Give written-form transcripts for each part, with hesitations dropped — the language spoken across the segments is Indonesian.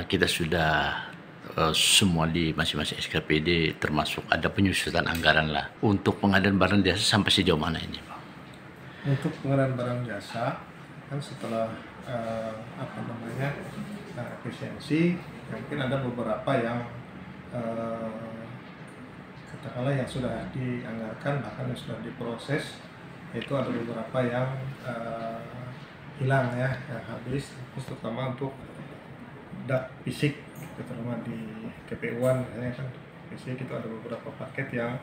kita sudah semua di masing-masing SKPD termasuk ada penyusutan anggaran lah untuk pengadaan barang jasa sampai sejauh mana ini, Pak? Untuk pengadaan barang jasa kan setelah efisiensi, mungkin ada beberapa yang katakanlah yang sudah dianggarkan, bahkan yang sudah diproses, itu ada beberapa yang hilang ya, yang habis, terutama untuk dak fisik, terutama di KPU-an ya kan, fisik itu ada beberapa paket yang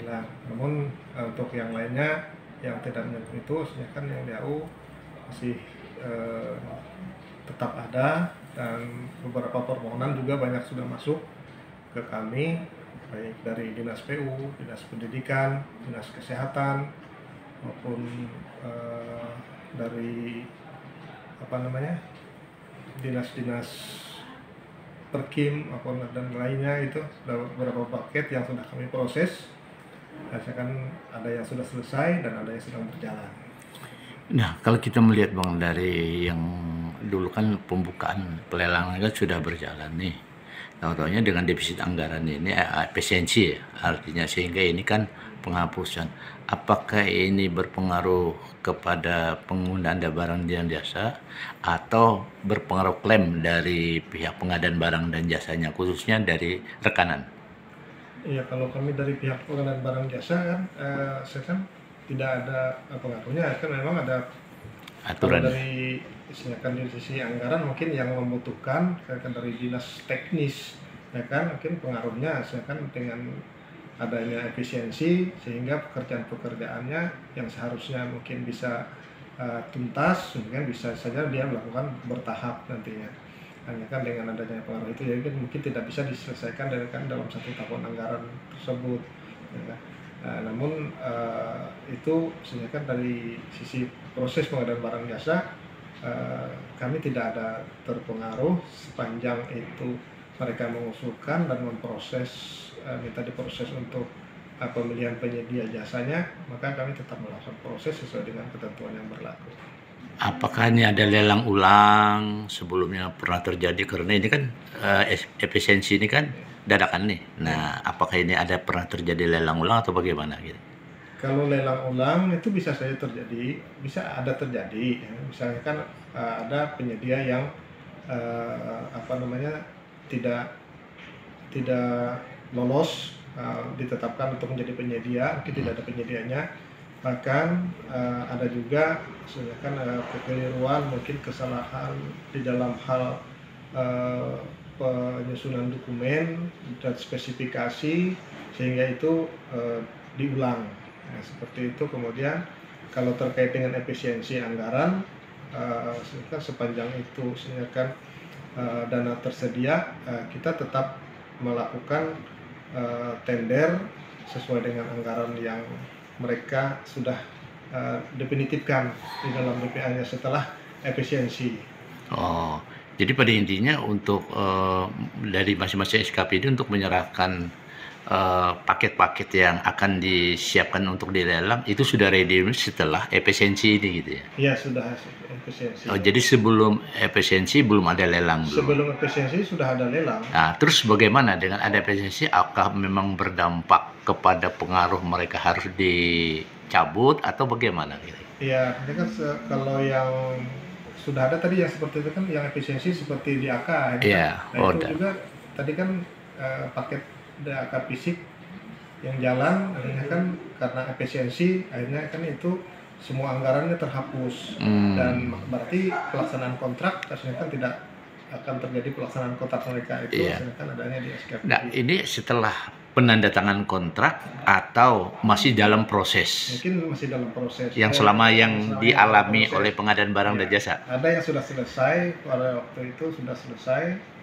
hilang. Namun untuk yang lainnya yang tidak menyentuh itu, kan yang DAU masih tetap ada, dan beberapa permohonan juga banyak sudah masuk ke kami, baik dari Dinas PU, Dinas Pendidikan, Dinas Kesehatan, maupun dari dinas-dinas Perkim maupun dan lainnya. Itu ada beberapa paket yang sudah kami proses. Kan ada yang sudah selesai dan ada yang sedang berjalan. Nah, kalau kita melihat Bang dari yang dulu kan pembukaan pelelangan kan sudah berjalan nih. Tahu-taunya dengan defisit anggaran ini efisiensi ya, artinya sehingga ini kan penghapusan. Apakah ini berpengaruh kepada penggunaan barang dan jasa atau berpengaruh klaim dari pihak pengadaan barang dan jasanya, khususnya dari rekanan? Iya, kalau kami dari pihak pengadaan barang jasa kan, saya kan tidak ada pengaruhnya, kan memang ada aturan dari dari sisi anggaran mungkin yang membutuhkan, kan dari dinas teknis ya kan, mungkin pengaruhnya kan dengan adanya efisiensi, sehingga pekerjaan-pekerjaannya yang seharusnya mungkin bisa tuntas, mungkin bisa saja dia melakukan bertahap nantinya. Hanya kan dengan adanya pengaruh itu, jadi mungkin tidak bisa diselesaikan dalam 1 tahun anggaran tersebut ya kan. Namun itu sebenarnya kan dari sisi proses pengadaan barang jasa, kami tidak ada terpengaruh sepanjang itu mereka mengusulkan dan memproses, minta diproses untuk pemilihan penyedia jasanya, maka kami tetap melakukan proses sesuai dengan ketentuan yang berlaku. Apakah ini ada lelang ulang sebelumnya pernah terjadi, karena ini kan efisiensi ini kan dadakan nih. Nah, apakah ini ada pernah terjadi lelang ulang atau bagaimana gitu? Kalau lelang ulang itu bisa saja terjadi, bisa ada terjadi. Ya. Misalnya kan ada penyedia yang tidak lolos ditetapkan untuk menjadi penyedia, mungkin tidak ada penyedianya. Bahkan ada juga kan kekeliruan, mungkin kesalahan di dalam hal penyusunan dokumen dan spesifikasi, sehingga itu diulang. Nah, seperti itu. Kemudian kalau terkait dengan efisiensi anggaran, sepanjang itu kan dana tersedia, kita tetap melakukan tender sesuai dengan anggaran yang mereka sudah definitifkan di dalam BPA-nya setelah efisiensi. Oh, jadi pada intinya untuk dari masing-masing SKPD untuk menyerahkan paket-paket yang akan disiapkan untuk dilelang itu sudah ready setelah efisiensi ini gitu ya? Iya, sudah efisiensi. Oh, jadi sebelum efisiensi belum ada lelang dulu? Sebelum efisiensi sudah ada lelang. Nah, terus bagaimana dengan ada efisiensi? Apakah memang berdampak kepada pengaruh mereka harus dicabut atau bagaimana? Iya, ini kan kalau yang sudah ada tadi yang seperti itu kan, yang efisiensi seperti DAK. Iya. Nah, itu juga tadi kan paket DAK fisik yang jalan, akhirnya kan karena efisiensi, akhirnya kan itu semua anggarannya terhapus. Dan berarti pelaksanaan kontrak harusnya kan tidak akan terjadi pelaksanaan kontrak mereka itu. Iya. Kan adanya di SKPD. Nah, ini setelah penandatangan kontrak atau masih dalam proses? Mungkin masih dalam proses. Yang selama yang dialami oleh pengadaan barang dan jasa? Ada yang sudah selesai, pada waktu itu sudah selesai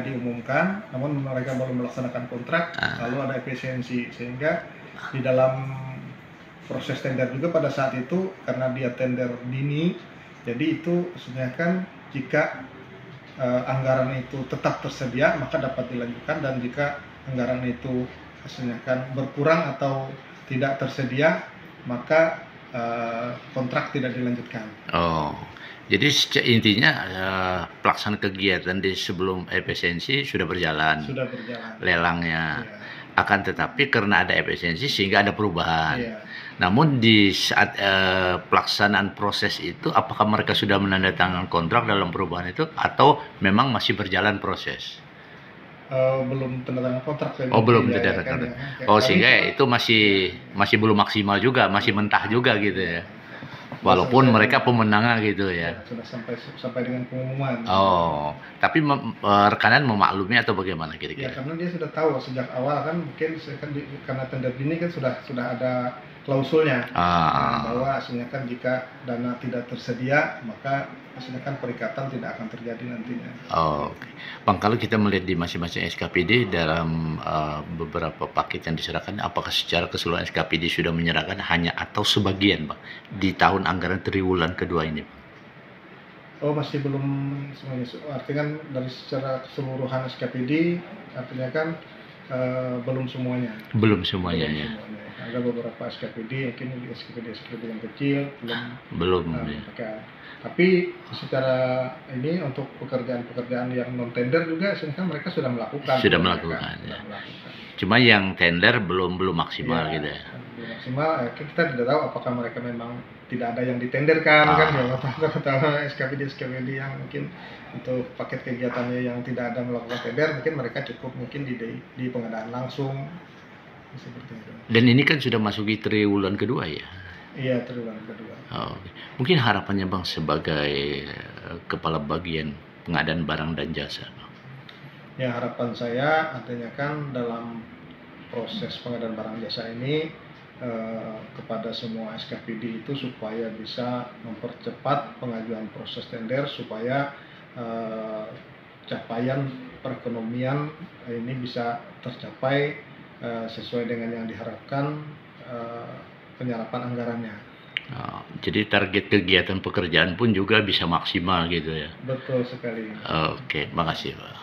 diumumkan, namun mereka belum melaksanakan kontrak, lalu ada efisiensi, sehingga di dalam proses tender juga pada saat itu, karena dia tender dini, jadi itu sebenarnya kan jika anggaran itu tetap tersedia maka dapat dilanjutkan, dan jika anggaran itu hasilnya kan berkurang atau tidak tersedia maka kontrak tidak dilanjutkan. Oh, Jadi intinya pelaksanaan kegiatan di sebelum efisiensi sudah berjalan. Sudah berjalan. Lelangnya. Iya. Akan tetapi karena ada efisiensi sehingga ada perubahan. Iya. Namun di saat pelaksanaan proses itu, apakah mereka sudah menandatangani kontrak dalam perubahan itu atau memang masih berjalan proses? Belum tanda tangan kontrak. Oh, belum tanda tangan. Oh, sehingga itu masih belum maksimal juga, masih mentah juga gitu ya. Walaupun mereka pemenangnya gitu ya. Sudah sampai dengan pengumuman. Oh, tapi rekanan memaklumi atau bagaimana kira-kira? Ya, karena dia sudah tahu sejak awal kan, mungkin karena tender ini kan sudah ada klausulnya bahwa hasilnya kan jika dana tidak tersedia maka hasilnya kan perikatan tidak akan terjadi nantinya. Oh, okay. Bang, kalau kita melihat di masing-masing SKPD dalam beberapa paket yang diserahkan, apakah secara keseluruhan SKPD sudah menyerahkan hanya atau sebagian, Bang, di tahun anggaran triwulan kedua ini, Bang? Oh, masih belum semuanya. Artinya kan dari secara keseluruhan SKPD artinya kan belum semuanya. Belum semuanya ya. Ada beberapa SKPD, mungkin SKPD yang kecil belum ya. Tapi secara ini untuk pekerjaan-pekerjaan yang non tender juga sebenarnya mereka sudah melakukan. Sudah melakukan. Cuma yang tender belum maksimal gitu ya. Belum maksimal. Kita tidak tahu apakah mereka memang tidak ada yang ditenderkan kan ya, kata SKPD yang mungkin untuk paket kegiatannya yang tidak ada melakukan tender, mungkin mereka cukup mungkin di pengadaan langsung seperti itu. Dan ini kan sudah masuki triwulan kedua ya? Iya, triwulan kedua. Oh, mungkin harapannya Bang sebagai kepala bagian pengadaan barang dan jasa, Bang. Ya, harapan saya artinya kan dalam proses pengadaan barang jasa ini kepada semua SKPD itu supaya bisa mempercepat pengajuan proses tender supaya capaian perekonomian ini bisa tercapai sesuai dengan yang diharapkan penyerapan anggarannya. Oh, jadi target kegiatan pekerjaan pun juga bisa maksimal gitu ya? Betul sekali. Oke, makasih Pak.